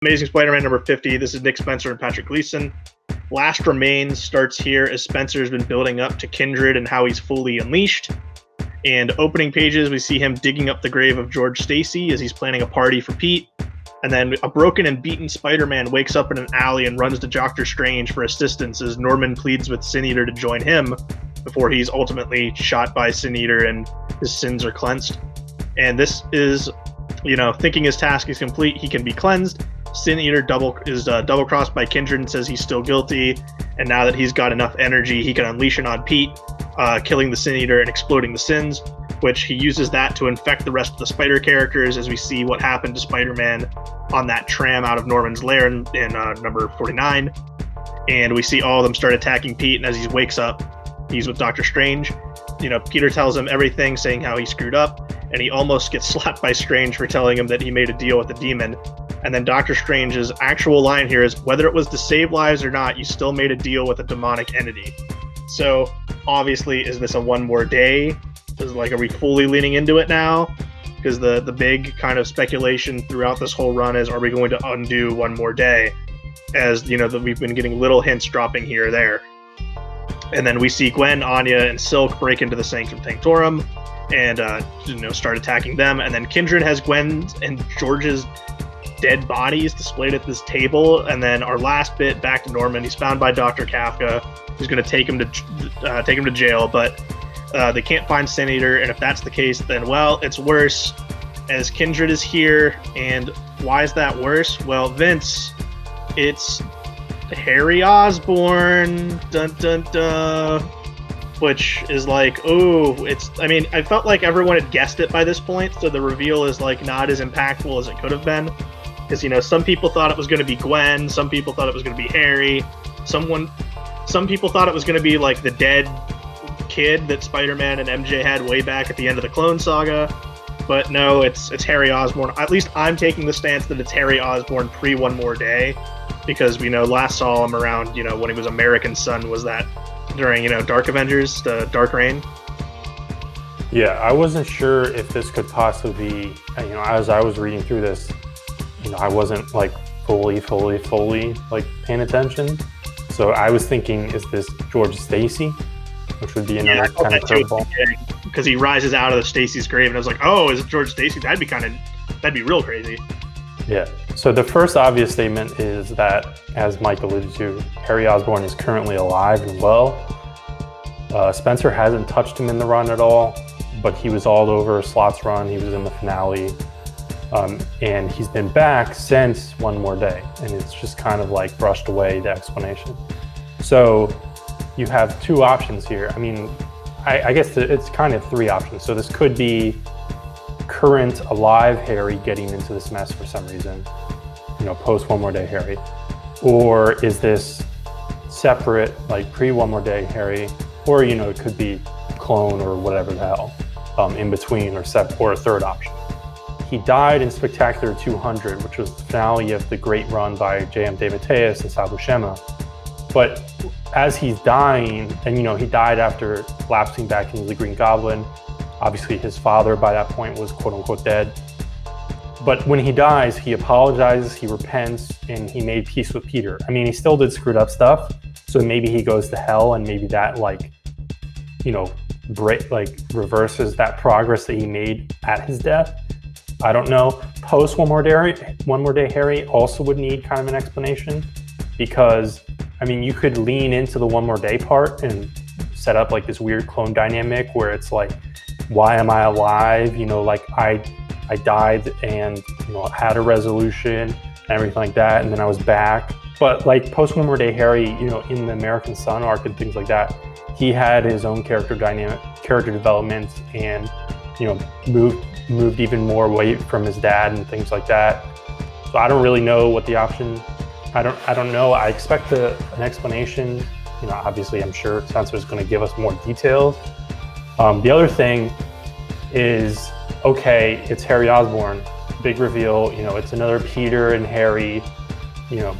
Amazing Spider-Man number 50. This is Nick Spencer and Patrick Gleason. Last Remains starts here as Spencer's been building up to Kindred and how he's fully unleashed. And opening pages, we see him digging up the grave of George Stacy as he's planning a party for Pete. And then a broken and beaten Spider-Man wakes up in an alley and runs to Doctor Strange for assistance as Norman pleads with Sin Eater to join him before he's ultimately shot by Sin Eater and his sins are cleansed. And this is, thinking his task is complete, he can be cleansed. Sin Eater is double-crossed by Kindred and says he's still guilty. And now that he's got enough energy, he can unleash it on Pete, killing the Sin Eater and exploding the sins, which he uses that to infect the rest of the Spider characters as we see what happened to Spider-Man on that tram out of Norman's lair in number 49. And we see all of them start attacking Pete, and as he wakes up, he's with Doctor Strange. Peter tells him everything, saying how he screwed up, and he almost gets slapped by Strange for telling him that he made a deal with the demon. And then Doctor Strange's actual line here is, whether it was to save lives or not, you still made a deal with a demonic entity. So obviously, is this a one more day? Are we fully leaning into it now? Because the big kind of speculation throughout this whole run is, are we going to undo one more day? As that we've been getting little hints dropping here or there. And then we see Gwen, Anya, and Silk break into the Sanctum Sanctorum and start attacking them. And then Kindred has Gwen's and George's dead bodies displayed at this table. And then our last bit, back to Norman. He's found by Dr. Kafka, who's going to take him to jail, but they can't find Sin Eater. And if that's the case, then it's worse, as Kindred is here. And why is that worse? Well, Vince, it's Harry Osborn, dun dun dun, which is I felt like everyone had guessed it by this point, so the reveal is not as impactful as it could have been, because some people thought it was going to be Gwen, some people thought it was going to be Harry, some people thought it was going to be the dead kid that Spider-Man and MJ had way back at the end of the Clone Saga, but no, it's Harry Osborn. At least I'm taking the stance that it's Harry Osborn pre One More Day, because we last saw him around when he was American Son. Was that during Dark Avengers, the Dark Reign? Yeah, I wasn't sure if this could possibly be, as I was reading through this, I wasn't fully paying attention. So I was thinking, is this George Stacy? Which would be another kind of curveball. Because he rises out of Stacy's grave, and I was like, oh, is it George Stacy? That'd be real crazy. Yeah. So the first obvious statement is that, as Mike alluded to, Harry Osborn is currently alive and well. Spencer hasn't touched him in the run at all, but he was all over Slot's run. He was in the finale. And he's been back since One More Day. And it's just kind of brushed away, the explanation. So you have two options here. I guess it's kind of three options. So this could be current alive Harry getting into this mess for some reason, post One More Day Harry, or is this separate, pre One More Day Harry, or it could be clone or whatever the hell in between, or a third option. He died in Spectacular 200, which was the finale of the great run by J.M. DeMatteis and Sal Buscema. But as he's dying, and he died after lapsing back into the Green Goblin. Obviously, his father by that point was quote-unquote dead. But when he dies, he apologizes, he repents, and he made peace with Peter. He still did screwed up stuff, so maybe he goes to hell, and maybe that, reverses that progress that he made at his death. I don't know. Post One More Day Harry also would need kind of an explanation, because, you could lean into the One More Day part and set up this weird clone dynamic where it's why am I alive? I died and had a resolution and everything like that, and then I was back. But post One More Day Harry, in the American Son arc and things like that, he had his own character development, and moved even more away from his dad and things like that. So I don't really know what the option. I don't know. I expect an explanation. Obviously, I'm sure Spencer's going to give us more details. The other thing is, okay, it's Harry Osborn, big reveal, it's another Peter and Harry,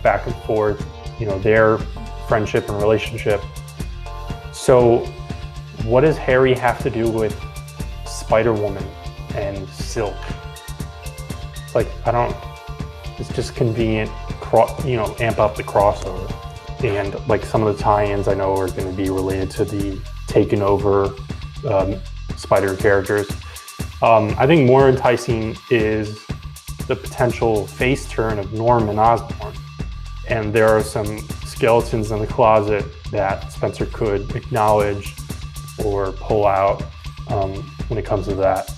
back and forth, their friendship and relationship. So what does Harry have to do with Spider-Woman and Silk? it's just convenient, amp up the crossover. And like some of the tie-ins I know are going to be related to the taken over Spider characters. I think more enticing is the potential face turn of Norman Osborn. And there are some skeletons in the closet that Spencer could acknowledge or pull out when it comes to that.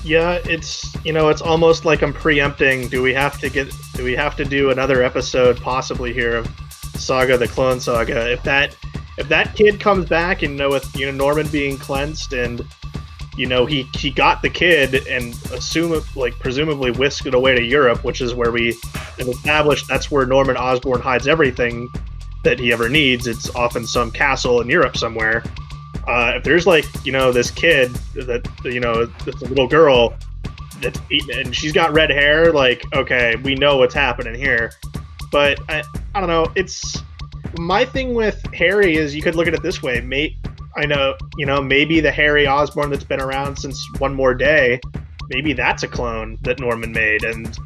Yeah, it's almost like I'm preempting. Do we have to do another episode possibly here of Saga the Clone Saga? If that kid comes back and with Norman being cleansed and he got the kid and presumably whisked it away to Europe, which is where we have established that's where Norman Osborn hides everything that he ever needs. It's often some castle in Europe somewhere. If there's this kid that's a little girl that's and she's got red hair, okay, we know what's happening here. But I don't know. It's my thing with Harry is you could look at it this way. Maybe the Harry Osborn that's been around since One More Day, maybe that's a clone that Norman made, and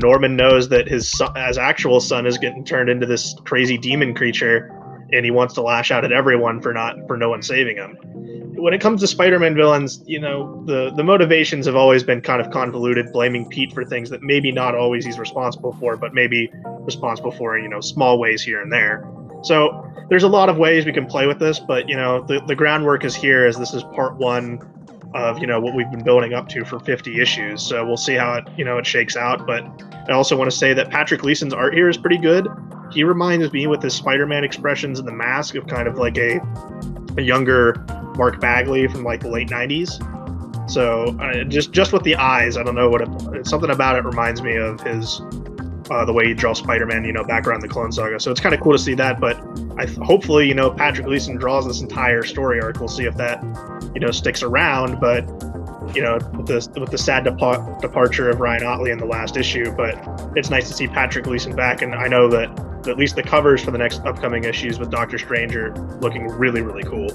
Norman knows that his actual son is getting turned into this crazy demon creature, and he wants to lash out at everyone for no one saving him. When it comes to Spider-Man villains, the motivations have always been kind of convoluted, blaming Pete for things that maybe not always he's responsible for, but maybe responsible for small ways here and there. So there's a lot of ways we can play with this, but the groundwork is here, as this is part one of what we've been building up to for 50 issues. So we'll see how it shakes out. But I also want to say that Patrick Gleason's art here is pretty good. He reminds me with his Spider-Man expressions and the mask of kind of like a younger Mark Bagley from the late 90s. So just with the eyes, I don't know it's something about it reminds me of his the way he draws Spider-Man, back around the Clone Saga. So it's kind of cool to see that. But hopefully, Patrick Gleason draws this entire story arc. We'll see if that, sticks around. But with the sad departure of Ryan Ottley in the last issue, but it's nice to see Patrick Gleason back. And I know that at least the covers for the next upcoming issues with Doctor Strange are looking really, really cool.